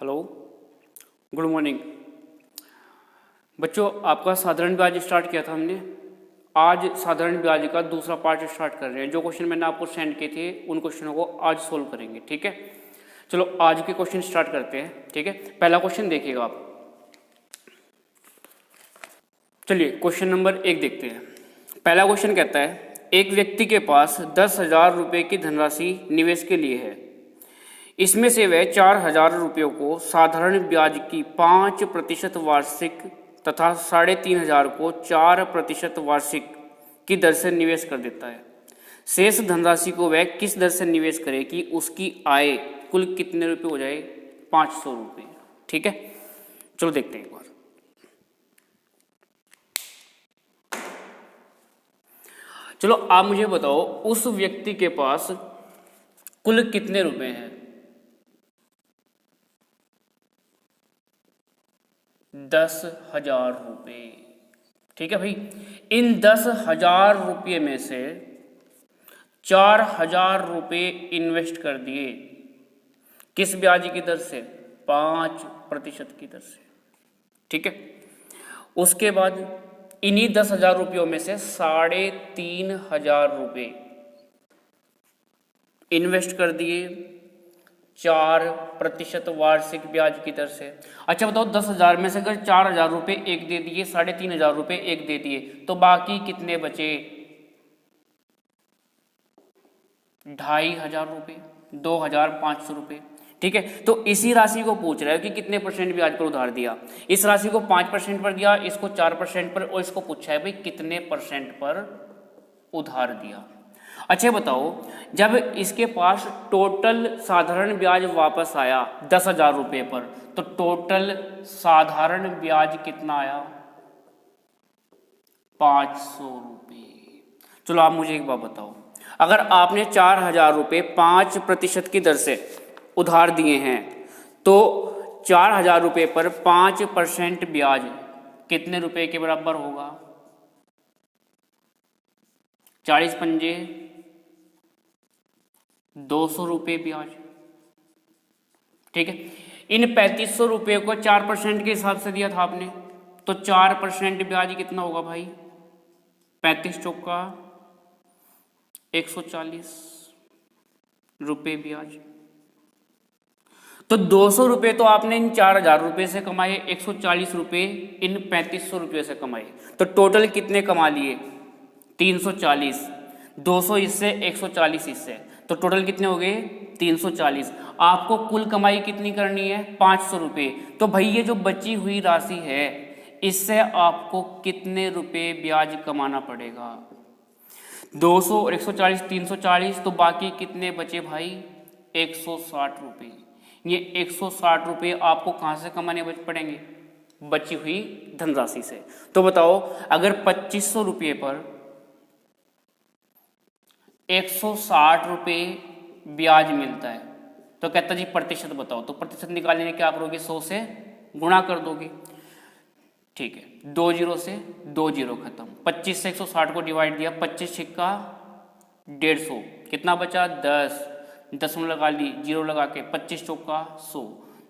Hello, good morning बच्चों। आपका साधारण ब्याज स्टार्ट किया था हमने। आज साधारण ब्याज का दूसरा पार्ट स्टार्ट कर रहे हैं। जो क्वेश्चन मैंने आपको सेंड किए थे उन क्वेश्चनों को आज सोल्व करेंगे, ठीक है। चलो आज के क्वेश्चन स्टार्ट करते हैं, ठीक है। पहला क्वेश्चन देखिएगा आप। चलिए क्वेश्चन नंबर 1 देखते हैं। पहला क्वेश्चन कहता है, एक व्यक्ति के पास 10,000 रुपये की धनराशि निवेश के लिए है। इसमें से वह 4,000 रुपयों को साधारण ब्याज की 5% वार्षिक तथा 3,500 को 4% वार्षिक की दर से निवेश कर देता है। शेष धनराशि को वह किस दर से निवेश करे कि उसकी आय कुल कितने रुपये हो जाए? 500 रुपये, ठीक है। चलो देखते हैं एक बार। चलो आप मुझे बताओ, उस व्यक्ति के पास कुल कितने रुपए हैं? 10,000 रुपये, ठीक है भाई। इन 10,000 रुपये में से 4,000 रुपये इन्वेस्ट कर दिए। किस ब्याज की दर से? 5% की दर से, ठीक है। उसके बाद इन्हीं 10,000 रुपयों में से 3,500 रुपये इन्वेस्ट कर दिए 4% वार्षिक ब्याज की दर से। अच्छा बताओ, 10,000 में से अगर 4,000 रुपये एक दे दिए, 3,500 रुपये एक दे दिए, तो बाकी कितने बचे? 2,500 रुपये, 2,500 रुपये, ठीक है। तो इसी राशि को पूछ रहा है कि कितने परसेंट ब्याज पर उधार दिया। इस राशि को 5% पर दिया, इसको 4% पर, और इसको पूछा है भाई कितने परसेंट पर उधार दिया। अच्छा बताओ, जब इसके पास टोटल साधारण ब्याज वापस आया 10,000 रुपये पर, तो टोटल साधारण ब्याज कितना आया? 500 रुपये। चलो आप मुझे एक बात बताओ, अगर आपने 4,000 रुपये 5% की दर से उधार दिए हैं, तो 4,000 रुपये पर 5% ब्याज कितने रुपए के बराबर होगा? 40 पंजे 200 रुपये ब्याज, ठीक है। इन 3,500 रुपये को 4% के हिसाब से दिया था आपने, तो 4% ब्याज कितना होगा भाई? 35 चौका 140 रुपये ब्याज। तो 200 रुपये तो आपने इन 4,000 रुपये से कमाए, 140 रुपये इन 3,500 रुपये से कमाए, तो टोटल कितने कमा लिए? 340। 200 इससे, 140 इससे, तो टोटल कितने हो गए? 340। आपको कुल कमाई कितनी करनी है? 500 रुपये। तो भाई ये जो बची हुई राशि है, इससे आपको कितने रुपये ब्याज कमाना पड़ेगा? 200 और 140, 340, तो बाकी कितने बचे भाई? 160 रुपये। ये 160 रुपये आपको कहाँ से कमाने पड़ेंगे? बची हुई धनराशि से। तो बताओ, अगर 2,500 रुपये पर 160 रुपये ब्याज मिलता है, तो कहता जी प्रतिशत बताओ। तो प्रतिशत निकालने में क्या करोगे? 100 से गुणा कर दोगे, ठीक है। 2 जीरो से 2 जीरो खत्म। 25 से 160 को डिवाइड दिया, 25 छिक्का 150, कितना बचा? 10, दशमलव लगा ली, जीरो लगा के 25 चौका 100।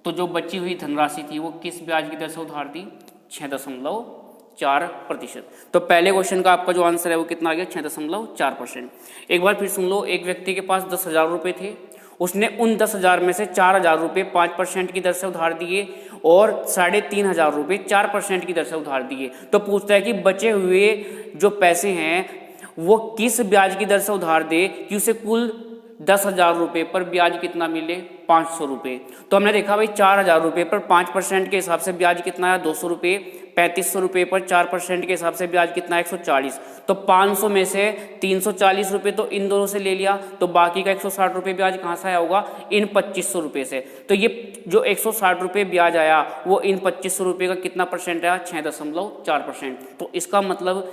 तो जो बची हुई धनराशि थी वो किस ब्याज की दर से उधार दी? 6.4%। तो पहले क्वेश्चन का आपका जो आंसर है वो कितना आ गया? 6.4%। एक बार फिर सुन लो, एक व्यक्ति के पास 10,000 रुपये थे। उसने उन 10,000 में से 4,000 रुपये 5% की दर से उधार दिए और 3,500 रुपये 4% की दर से उधार दिए। तो पूछता है कि बचे हुए जो पैसे हैं वो किस ब्याज की दर से उधार दे कि उसे कुल 10,000 रुपये पर ब्याज कितना मिले? 500 रुपये। तो हमने देखा भाई 4,000 रुपये पर 5% के हिसाब से ब्याज कितना आया? 200 रुपये। 3,500 रुपये पर 4% के हिसाब से ब्याज कितना? 140। तो 500 में से 340 रुपये तो इन दोनों से ले लिया, तो बाकी का 160 रुपये ब्याज कहाँ से आया होगा? इन 2,500 रुपये से। तो ये जो 160 रुपये ब्याज आया वो इन 2,500 रुपये का कितना परसेंट आया? 6.4%। तो इसका मतलब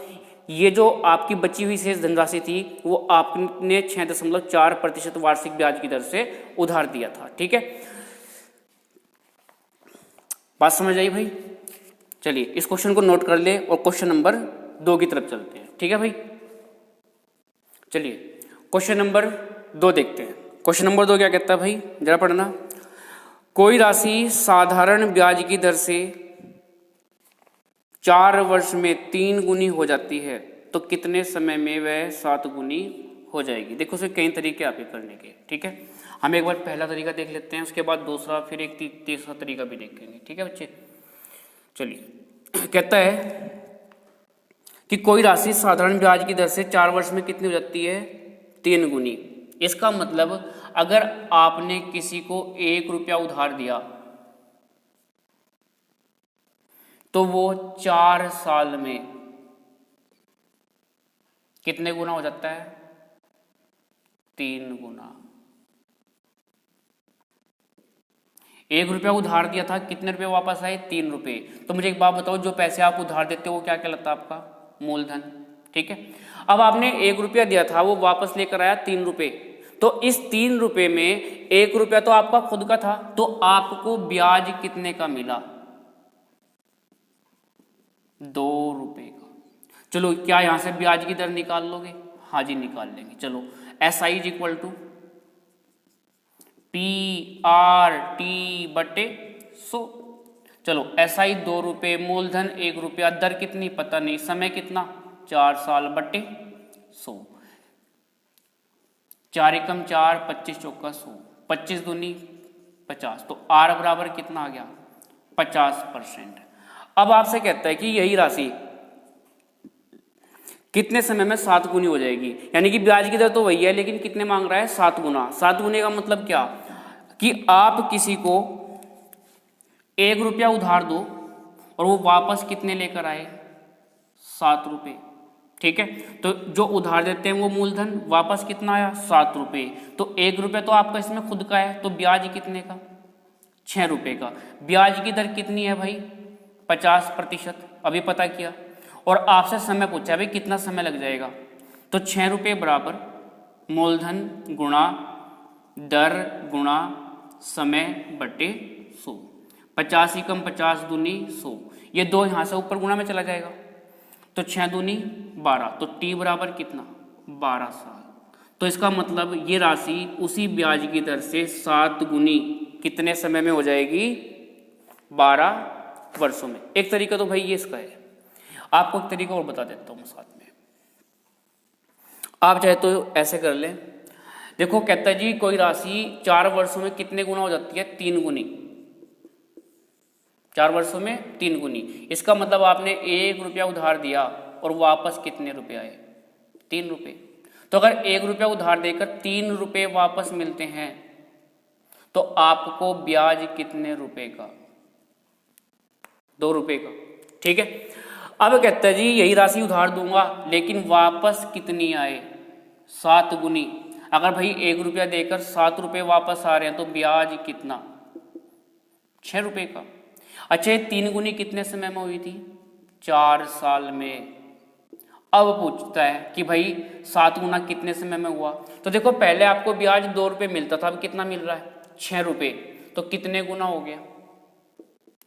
ये जो आपकी बची हुई शेष धनराशि थी वो आपने 6.4% वार्षिक ब्याज की दर से उधार दिया था, ठीक है। बात समझ आई भाई? चलिए इस क्वेश्चन को नोट कर ले और क्वेश्चन नंबर 2 की तरफ चलते हैं, ठीक है भाई। चलिए क्वेश्चन नंबर 2 देखते हैं। क्वेश्चन नंबर 2 क्या कहता है भाई, जरा पढ़ना। कोई राशि साधारण ब्याज की दर से 4 वर्ष में 3 गुनी हो जाती है तो कितने समय में वह 7 गुनी हो जाएगी। देखो उसके कई तरीके आप ये करने के, ठीक है। हम एक बार पहला तरीका देख लेते हैं, उसके बाद दूसरा, फिर एक तीसरा तरीका भी देखेंगे, ठीक है बच्चे। चलिए, कहता है कि कोई राशि साधारण ब्याज की दर से 4 वर्ष में कितनी हो जाती है, 3 गुनी। इसका मतलब अगर आपने किसी को 1 रुपया उधार दिया तो वो 4 साल में कितने गुना हो जाता है, 3 गुना। 1 रुपया उधार दिया था, कितने रुपए वापस आए, 3 रुपए। तो मुझे एक बात बताओ, जो पैसे आप उधार देते हो वो क्या कहलाता है, आपका मूलधन, ठीक है। अब आपने 1 रुपया दिया था, वो वापस लेकर आया 3 रुपए, तो इस 3 रुपए में 1 रुपया तो आपका खुद का था, तो आपको ब्याज कितने का मिला, 2 रुपए का। चलो, क्या यहां से ब्याज की दर निकाल लोगे, हाँ जी निकाल लेंगे। चलो, SI is equal to PRT बटे 100। चलो, SI 2 रुपये, मूलधन 1 रुपया, दर कितनी पता नहीं, समय कितना 4 साल बटे 100। 4 एकम 4, 25 चौका 100, 25 दूनी 50, तो R बराबर कितना आ गया, 50%। अब आपसे कहता है कि यही राशि कितने समय में 7 गुनी हो जाएगी, यानी कि ब्याज की दर तो वही है लेकिन कितने मांग रहा है, 7 गुना। 7 गुने का मतलब क्या, कि आप किसी को 1 रुपया उधार दो और वो वापस कितने लेकर आए, 7 रुपये, ठीक है। तो जो उधार देते हैं वो मूलधन, वापस कितना आया, 7 रुपये। तो 1 रुपया तो आपका इसमें खुद का है, तो ब्याज कितने का, 6 रुपये का। ब्याज की दर कितनी है भाई, 50%, अभी पता किया। और आपसे समय पूछा है भाई कितना समय लग जाएगा, तो 6 रुपये बराबर मूलधन गुणा दर गुणा समय बटे 100। 50 एकम 50 दूनी 100, ये 2 यहाँ से ऊपर गुणा में चला जाएगा, तो 6 दूनी 12, तो T बराबर कितना, 12 साल। तो इसका मतलब ये राशि उसी ब्याज की दर से 7 गुनी कितने समय में हो जाएगी, 12 वर्षों में। एक तरीका तो भाई ये इसका है, आपको एक तरीका और बता देता हूँ साथ में, आप चाहे तो ऐसे कर लें। देखो, कहता है जी कोई राशि 4 वर्षों में कितने गुना हो जाती है, 3 गुनी। 4 वर्षों में 3 गुनी, इसका मतलब आपने 1 रुपया उधार दिया और वापस कितने रुपए आए, 3 रुपये। तो अगर 1 रुपया उधार देकर 3 रुपये वापस मिलते हैं तो आपको ब्याज कितने रुपए का, 2 रुपये का, ठीक है। अब कहता है जी यही राशि उधार दूंगा लेकिन वापस कितनी आए, 7 गुनी। अगर भाई 1 रुपया देकर 7 रुपये वापस आ रहे हैं तो ब्याज कितना, 6 रुपये का। अच्छा, ये 3 गुनी कितने समय में हुई थी, 4 साल में। अब पूछता है कि भाई 7 गुना कितने समय में हुआ, तो देखो पहले आपको ब्याज 2 रुपये मिलता था, अब कितना मिल रहा है, 6 रुपये। तो कितने गुना हो गया,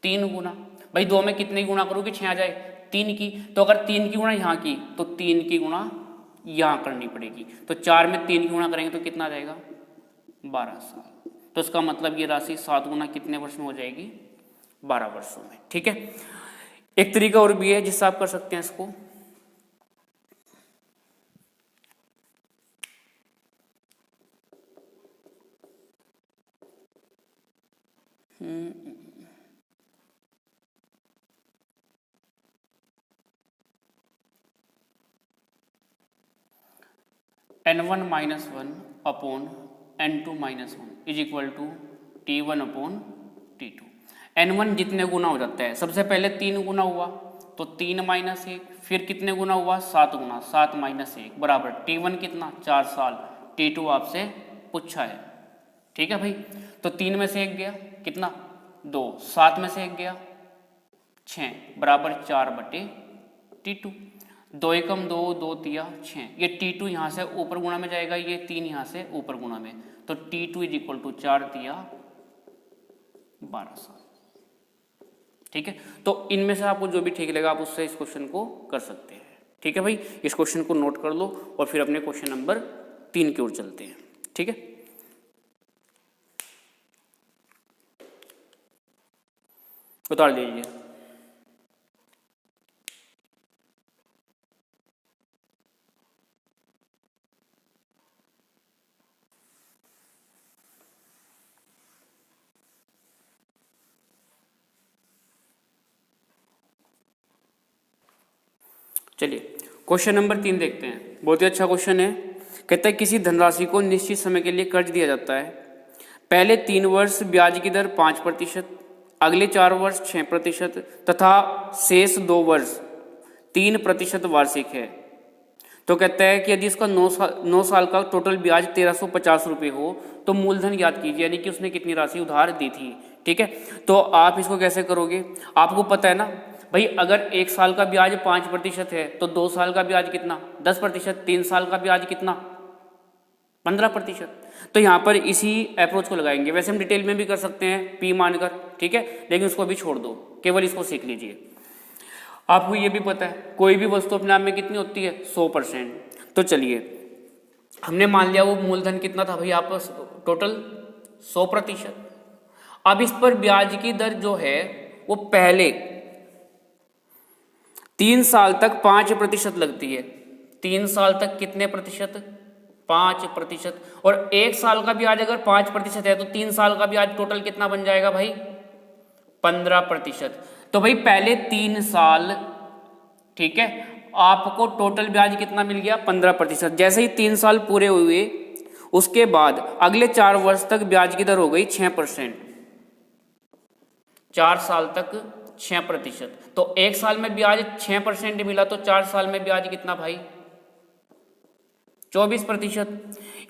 3 गुना। भाई 2 में कितने गुना करोगे, 6 आ जाए, 3 की। तो अगर 3 की गुणा यहाँ की तो 3 की गुणा यहाँ करनी पड़ेगी, तो 4 में 3 की गुणा करेंगे तो कितना आ जाएगा, 12 साल। तो इसका मतलब ये राशि 7 गुना कितने वर्ष में हो जाएगी, 12 वर्षों में, ठीक है। एक तरीका और भी है जिससे आप कर सकते हैं इसको, N1 minus 1 upon N2 minus 1 is equal to T1 upon T2। N1 जितने गुना हो जाता है, सबसे पहले 3 गुना हुआ तो 3 माइनस 1, फिर कितने गुना हुआ, 7 गुना, 7 माइनस 1 बराबर T1 कितना, 4 साल, T2 आपसे पूछा है, ठीक है भाई। तो 3 में से 1 गया कितना, 2, 7 में से 1 गया 6 बराबर 4 बटे T2। 2 एकम 2, 2 तिया 6, ये T2 यहाँ से ऊपर गुणा में जाएगा, ये 3 यहाँ से ऊपर गुणा में, तो T2 इज इक्वल टू 4 तिया 12 साल, ठीक है। तो इनमें से आपको जो भी ठीक लगेगा आप उससे इस क्वेश्चन को कर सकते हैं, ठीक है भाई। इस क्वेश्चन को नोट कर लो और फिर अपने क्वेश्चन नंबर 3 की ओर चलते हैं, ठीक है। उतार दीजिए। चलिए क्वेश्चन नंबर 3 देखते हैं। बहुत ही अच्छा क्वेश्चन है। कहता है किसी धनराशि को निश्चित समय के लिए कर्ज दिया जाता है। पहले 3 वर्ष ब्याज की दर 5%, अगले 4 वर्ष 6% तथा शेष 2 वर्ष 3% वार्षिक है। तो कहता है कि यदि इसका 9 साल का टोटल ब्याज 1350 रुपये हो तो मूलधन ज्ञात कीजिए, यानी कि उसने कितनी राशि उधार दी थी। ठीक है, तो आप इसको कैसे करोगे? आपको पता है ना भाई, अगर 1 साल का ब्याज 5% है तो 2 साल का ब्याज कितना? 10%। 3 साल का ब्याज कितना? 15%। तो यहाँ पर इसी अप्रोच को लगाएंगे। वैसे हम डिटेल में भी कर सकते हैं पी मानकर, ठीक है, लेकिन उसको अभी छोड़ दो, केवल इसको सीख लीजिए। आपको ये भी पता है कोई भी वस्तु अपने आप में कितनी होती है? 100%। तो चलिए हमने मान लिया वो मूलधन कितना था भाई आपस टोटल 100%। अब इस पर ब्याज की दर जो है वो पहले 3 साल तक 5% लगती है। 3 साल तक कितने प्रतिशत? 5%। और 1 साल का ब्याज अगर 5% है तो 3 साल का ब्याज टोटल कितना बन जाएगा भाई? 15%। तो भाई पहले 3 साल, ठीक है, आपको टोटल ब्याज कितना मिल गया? 15%। जैसे ही 3 साल पूरे हुए उसके बाद अगले 4 वर्ष तक ब्याज की दर हो गई 6%। 4 साल तक 6%। तो 1 साल में ब्याज 6% मिला तो 4 साल में ब्याज कितना भाई? 24%।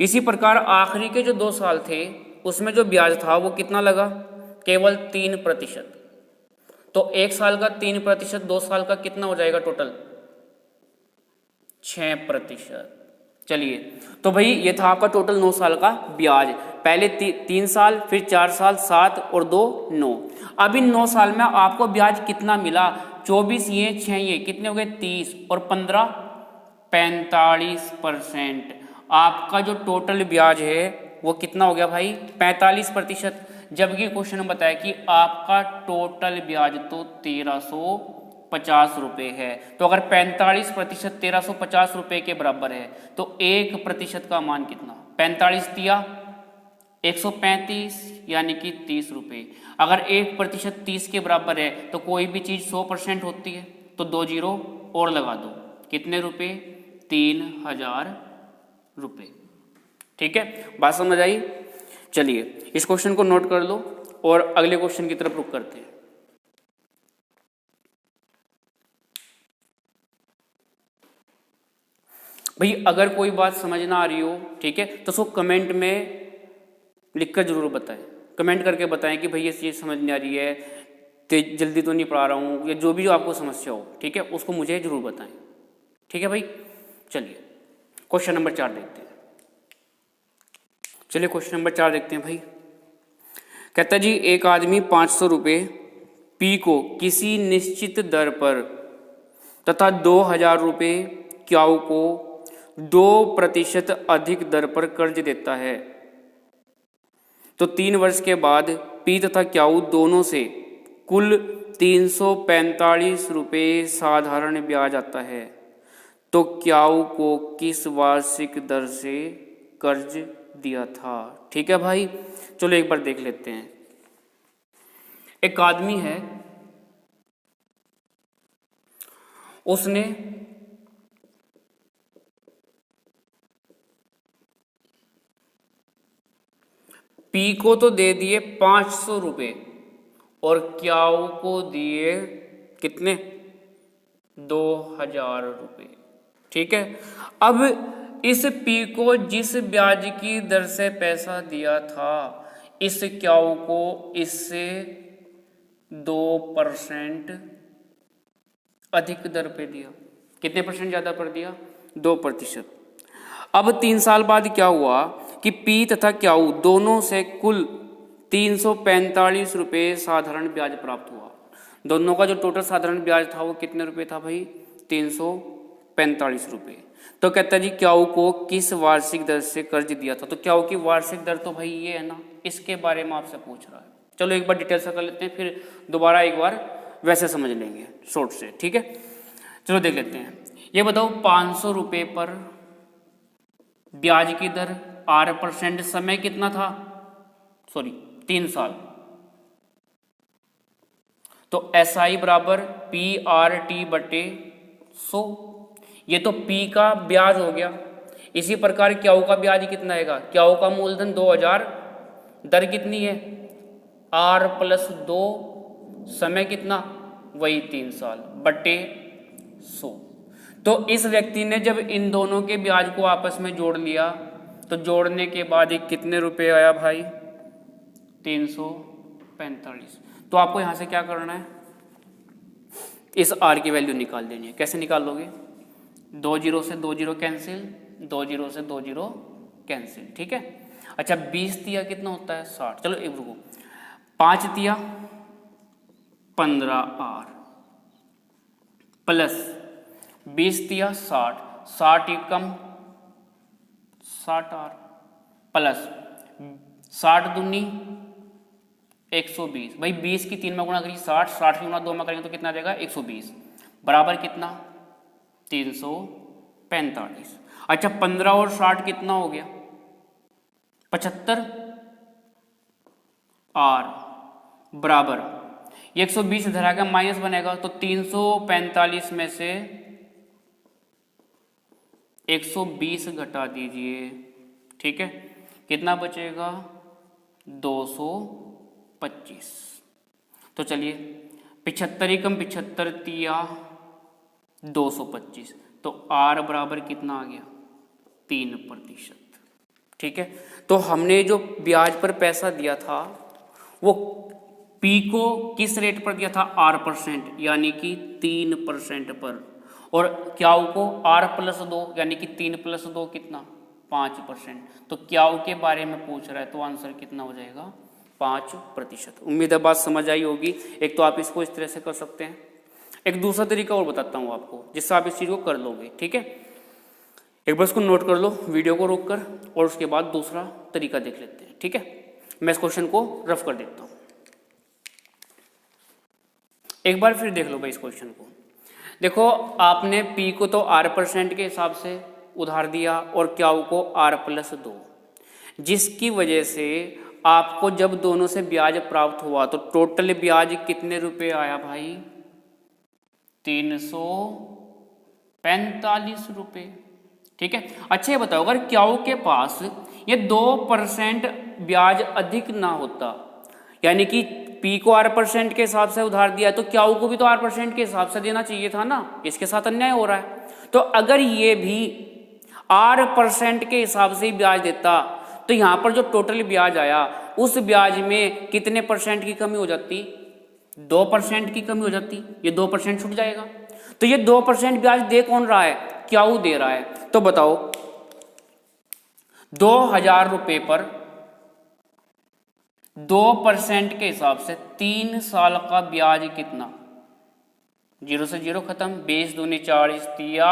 इसी प्रकार आखिरी के जो 2 साल थे उसमें जो ब्याज था वो कितना लगा? केवल 3%। तो 1 साल का 3%, 2 साल का कितना हो जाएगा टोटल? 6%। चलिए तो भाई ये था आपका टोटल 9 साल का ब्याज। पहले 3 साल, फिर 4 साल, 7 और 2 9। अब इन 9 साल में आपको ब्याज कितना मिला? 24 ये 6 ये कितने हो गए? 30 और 15 45%। आपका जो टोटल ब्याज है वो कितना हो गया भाई? 45%। जबकि क्वेश्चन में बताया कि आपका टोटल ब्याज तो 1350 रुपये है। तो अगर 45% 1350 रुपये के बराबर है तो 1% का मान कितना? 45 दिया 135 यानी कि 30 रुपये। अगर 1% 30 के बराबर है तो कोई भी चीज़ 100% होती है, तो 2 जीरो और लगा दो। कितने रुपये? 3000 रुपये। ठीक है, बात समझ आई? चलिए इस क्वेश्चन को नोट कर लो और अगले क्वेश्चन की तरफ रुख करते हैं। भाई अगर कोई बात समझ ना आ रही हो, ठीक है, तो उसको कमेंट में लिखकर जरूर बताएं। कमेंट करके बताएं कि भाई ये चीज़ समझ नहीं आ रही है, तेज जल्दी तो नहीं पढ़ा रहा हूँ, या जो भी आपको समस्या हो, ठीक है, उसको मुझे जरूर बताएं। ठीक है भाई, चलिए क्वेश्चन नंबर 4 देखते हैं। चलिए क्वेश्चन नंबर 4 देखते हैं भाई। कहता है जी एक आदमी 500 रुपये पी को किसी निश्चित दर पर तथा 2000 रुपये क्याऊ को 2% अधिक दर पर कर्ज देता है, तो 3 वर्ष के बाद पी तथा क्याऊ दोनों से कुल 345 रुपये साधारण ब्याज आता है, तो क्याऊ को किस वार्षिक दर से कर्ज दिया था? ठीक है भाई, चलो एक बार देख लेते हैं। एक आदमी है, उसने पी को तो दे दिए 500 रुपये और क्याऊ को दिए कितने? 2000 रुपये। ठीक है, अब इस पी को जिस ब्याज की दर से पैसा दिया था, इस क्याऊ को इससे 2% अधिक दर पे दिया। कितने परसेंट ज़्यादा पर दिया? 2%। अब 3 साल बाद क्या हुआ कि पी तथा क्याऊ दोनों से कुल 345 रुपये साधारण ब्याज प्राप्त हुआ। दोनों का जो टोटल साधारण ब्याज था वो कितने रुपए था भाई? 345 रुपये। तो कहता है जी क्याऊ को किस वार्षिक दर से कर्ज दिया था? तो क्याऊ की वार्षिक दर तो भाई ये है ना, इसके बारे में आपसे पूछ रहा है। चलो एक बार डिटेल से कर लेते हैं, फिर दोबारा एक बार वैसे समझ लेंगे शॉर्ट से, ठीक है। चलो देख लेते हैं। ये बताओ 500 रुपये पर ब्याज की दर 8%, समय कितना था, सॉरी 3 साल। तो SI बराबर PRT बटे 100। ये तो P का ब्याज हो गया। इसी प्रकार क्याऊ का ब्याज कितना आएगा, क्याऊ का मूलधन 2000, दर कितनी है R+2, समय कितना वही 3 साल बटे 100। तो इस व्यक्ति ने जब इन दोनों के ब्याज को आपस में जोड़ लिया तो जोड़ने के बाद एक कितने रुपए आया भाई, 345। तो आपको यहां से क्या करना है, इस R की वैल्यू निकाल देनी है। कैसे निकाल लोगे, 2 जीरो से 2 जीरो कैंसिल, 2 जीरो से 2 जीरो कैंसिल, ठीक है। अच्छा 20 तिया कितना होता है 60, चलो एक रुको, 5 तिया 15R प्लस 20 तिया 60, 60 एकम 60R प्लस 60 दूनी 120। भाई 20 की 3 में गुणा करिए 60, 60 की गुणा 2 में करेंगे तो कितना आ जाएगा 120, बराबर कितना 345। अच्छा 15 और 60 कितना हो गया 75R बराबर, ये 120 इधर आएगा माइनस बनेगा, तो 345 में से 120 घटा दीजिए, ठीक है, कितना बचेगा 225। तो चलिए 75 कम 75 तिया 225, तो R बराबर कितना आ गया 3%, ठीक है। तो हमने जो ब्याज पर पैसा दिया था वो P को किस रेट पर दिया था R%, यानी कि 3% पर, और क्याऊ को R+2 यानी कि 3+2 कितना 5%। तो क्याऊ के बारे में पूछ रहा है तो आंसर कितना हो जाएगा 5%। उम्मीद है बात समझ आई होगी। एक तो आप इसको इस तरह से कर सकते हैं, एक दूसरा तरीका और बताता हूँ आपको जिससे आप इस चीज़ को कर लोगे, ठीक है। एक बार इसको नोट कर लो वीडियो को रोक कर, और उसके बाद दूसरा तरीका देख लेते हैं, ठीक है। मैं इस क्वेश्चन को रफ कर देता हूँ, एक बार फिर देख लो भाई इस क्वेश्चन को। देखो आपने P को तो R% के हिसाब से उधार दिया और क्याऊ को R+2, जिसकी वजह से आपको जब दोनों से ब्याज प्राप्त हुआ तो टोटल ब्याज कितने रुपए आया भाई 345 रुपए, ठीक है। अच्छा ये बताओ अगर क्याऊ के पास ये 2% ब्याज अधिक ना होता, यानी कि P को R% के हिसाब से उधार दिया तो क्याऊ को भी तो R% के हिसाब से देना चाहिए था ना, इसके साथ अन्याय हो रहा है। तो अगर ये भी R% के हिसाब से ही ब्याज देता तो यहाँ पर जो टोटल ब्याज आया उस ब्याज में कितने % की कमी हो जाती, 2% की कमी हो जाती, ये 2% छूट जाएगा। तो ये 2% ब्याज दे कौन रहा है, क्याऊ दे रहा है। तो बताओ 2000 रुपए पर 2% के हिसाब से 3 साल का ब्याज कितना, 0 से 0 खत्म, 20 दूनी 40 तिया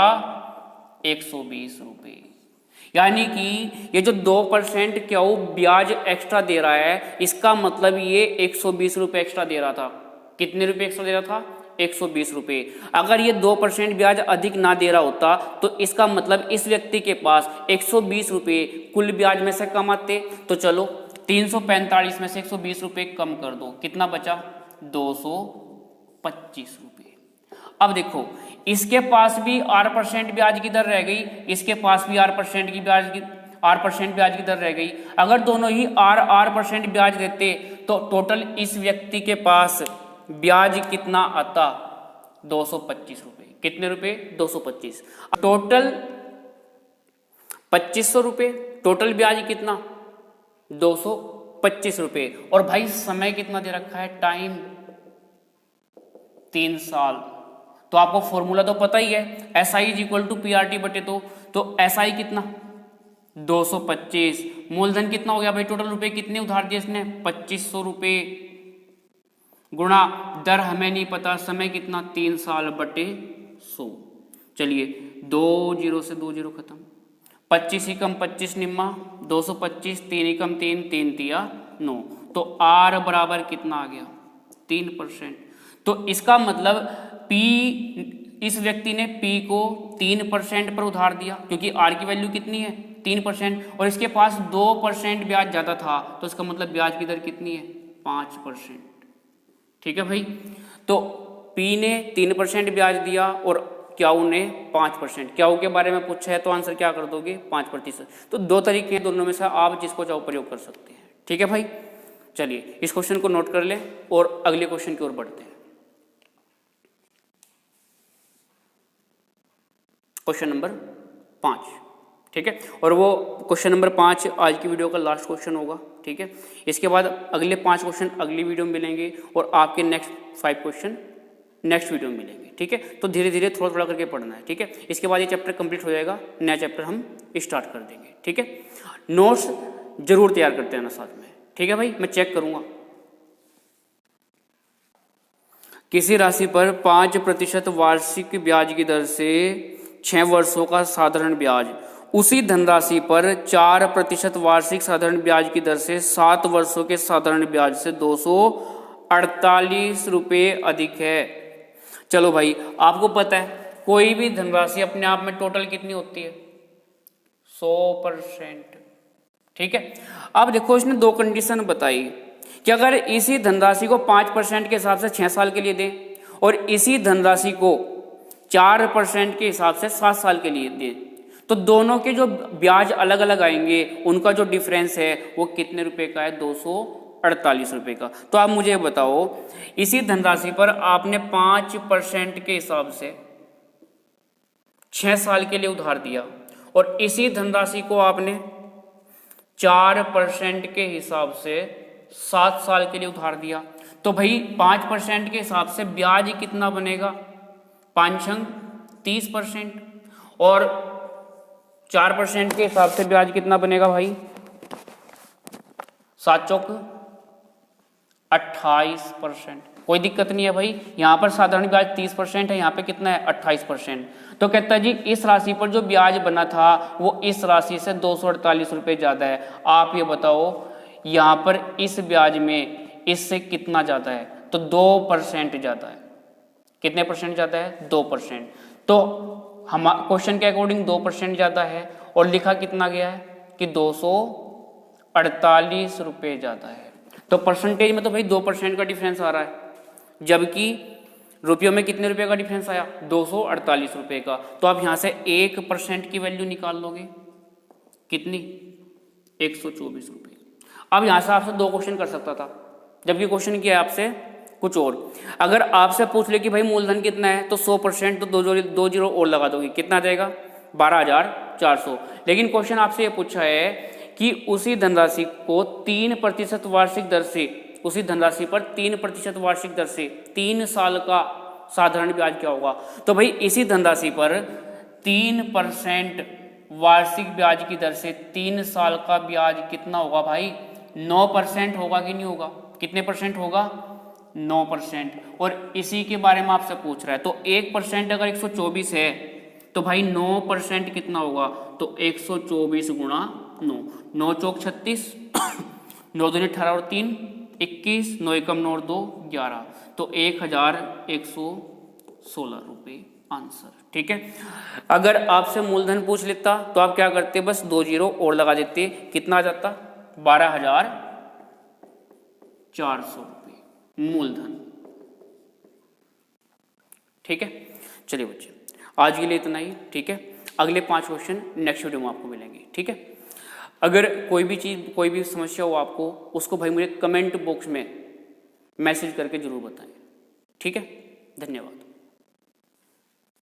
120 रुपए। यानी कि ये जो 2% क्याऊ ब्याज एक्स्ट्रा दे रहा है इसका मतलब ये 120 रुपए एक्स्ट्रा दे रहा था। कितने रुपए एक्स्ट्रा दे रहा था 120 रुपए। अगर ये 2% ब्याज अधिक ना दे रहा होता तो इसका मतलब इस व्यक्ति के पास 120 रुपए कुल ब्याज में से कम आते। तो चलो 345 में से 120 रुपए कम कर दो, कितना बचा 225 रुपए। अब देखो इसके पास भी R% ब्याज की दर रह गई, इसके पास भी R% ब्याज की दर रह गई। अगर दोनों ही R% ब्याज देते तो टोटल इस व्यक्ति के पास ब्याज कितना आता 225 रुपए। कितने रुपए 225। टोटल 2500 रुपए, टोटल ब्याज कितना 225 रुपए। और भाई समय कितना दे रखा है, टाइम 3 साल। तो आपको फॉर्मूला तो पता ही है, SI = PRT बटे तो SI कितना 225, मूलधन कितना हो गया भाई, टोटल रुपए कितने उधार दिए इसने 2500 रुपए, गुणा दर हमें नहीं पता, समय कितना 3 साल बटे 100। चलिए 2 0 से 2 0 खत्म, 25 ही कम 25 निम्मा 225, 3 ही कम 3 3 तिया 9, तो R बराबर कितना आ गया 3%। तो इसका मतलब P, इस व्यक्ति ने P को 3% पर उधार दिया क्योंकि R की वैल्यू कितनी है 3%, और इसके पास 2% ब्याज ज़्यादा था, तो इसका मतलब ब्याज की दर कितनी है 5%। ठीक है भाई, तो P ने 3% ब्याज दिया और क्याऊ ने 5%। क्याऊ के बारे में पूछा है तो आंसर क्या कर दोगे 5%। तो दो तरीके हैं, दोनों में से आप जिसको चाहो प्रयोग कर सकते हैं। ठीक है भाई, चलिए इस क्वेश्चन को नोट कर लें और अगले क्वेश्चन की ओर बढ़ते हैं। क्वेश्चन नंबर 5, ठीक है, और वो क्वेश्चन नंबर 5 आज की वीडियो का लास्ट क्वेश्चन होगा। ठीक है, इसके बाद अगले 5 क्वेश्चन अगली वीडियो में मिलेंगे और आपके नेक्स्ट 5 क्वेश्चन नेक्स्ट वीडियो में मिलेंगे। ठीक है, तो धीरे धीरे थोड़ा थोड़ा करके पढ़ना है। ठीक है, इसके बाद ये चैप्टर कंप्लीट हो जाएगा, नया चैप्टर हम स्टार्ट कर देंगे। ठीक है, नोट्स जरूर तैयार करते हैं ना साथ में। ठीक है भाई, मैं चेक करूंगा। किसी राशि पर 5% वार्षिक ब्याज की दर से 6 वर्षों का साधारण ब्याज उसी धनराशि पर 4% वार्षिक साधारण ब्याज की दर से 7 वर्षों के साधारण ब्याज से 248 रुपये अधिक है। चलो भाई, आपको पता है कोई भी धनराशि अपने आप में टोटल कितनी होती है 100%। ठीक है, अब देखो इसने दो कंडीशन बताई कि अगर इसी धनराशि को 5% के हिसाब से 6 साल के लिए दें और इसी धनराशि को 4% के हिसाब से 7 साल के लिए दें, तो दोनों के जो ब्याज अलग अलग आएंगे उनका जो डिफरेंस है वो कितने रुपए का है 248 रुपये का। तो आप मुझे बताओ, इसी धनराशि पर आपने 5% के हिसाब से 6 साल के लिए उधार दिया और इसी धनराशि को आपने 4% के हिसाब से 7 साल के लिए उधार दिया, तो भाई 5% के हिसाब से ब्याज कितना बनेगा 5 अंक 30%, और 4% के हिसाब से ब्याज कितना बनेगा भाई 7 चौक 28%। कोई दिक्कत नहीं है भाई, यहाँ पर साधारण ब्याज 30% है, यहाँ पे कितना है 28%। तो कहता है जी इस राशि पर जो ब्याज बना था वो इस राशि से 248 रुपये ज़्यादा है। आप ये बताओ यहाँ पर इस ब्याज में इससे कितना ज़्यादा है, तो 2% ज़्यादा है। कितने परसेंट ज़्यादा है 2%। तो हम क्वेश्चन के अकॉर्डिंग 2% ज़्यादा है और लिखा कितना गया है कि 248 रुपये ज़्यादा है। तो परसेंटेज में तो भाई 2% का डिफरेंस आ रहा है, जबकि रुपयों में कितने रुपए का डिफरेंस आया 248 रुपये का। तो आप यहाँ से 1% की वैल्यू निकाल लोगे, कितनी 124 रुपये। अब यहाँ से आपसे 2 क्वेश्चन कर सकता था, जबकि क्वेश्चन किया है आपसे कुछ और। अगर आपसे पूछ ले कि भाई मूलधन कितना है तो 100%, तो 2 जीरो और लगा दोगे, कितना आ जाएगा 12,400। लेकिन क्वेश्चन आपसे ये पूछा है कि उसी धनराशि को 3% वार्षिक दर से, उसी धनराशि पर 3% वार्षिक दर से 3 साल का साधारण ब्याज क्या होगा। तो भाई इसी धनराशि पर 3% वार्षिक ब्याज की दर से 3 साल का ब्याज कितना होगा भाई 9% होगा कि नहीं होगा। कितने परसेंट होगा 9%। और इसी के बारे में आपसे पूछ रहा है, तो 1% अगर 124 है तो भाई 9% कितना होगा, तो 124 गुणा 9, 9 चौक 36, 9 दूनी 18 और 3 21, 9 एकम 9 और 2 11, तो 1116 रुपये आंसर। ठीक है, अगर आपसे मूलधन पूछ लेता तो आप क्या करते, बस 2 जीरो और लगा देते, कितना आ जाता 12,400 रुपये मूलधन। ठीक है, चलिए बच्चे आज के लिए इतना ही। ठीक है, अगले 5 क्वेश्चन नेक्स्ट वीडियो में आपको मिलेंगे। ठीक है, अगर कोई भी चीज़ कोई भी समस्या हो आपको, उसको भाई मुझे कमेंट बॉक्स में मैसेज करके जरूर बताएं। ठीक है, धन्यवाद।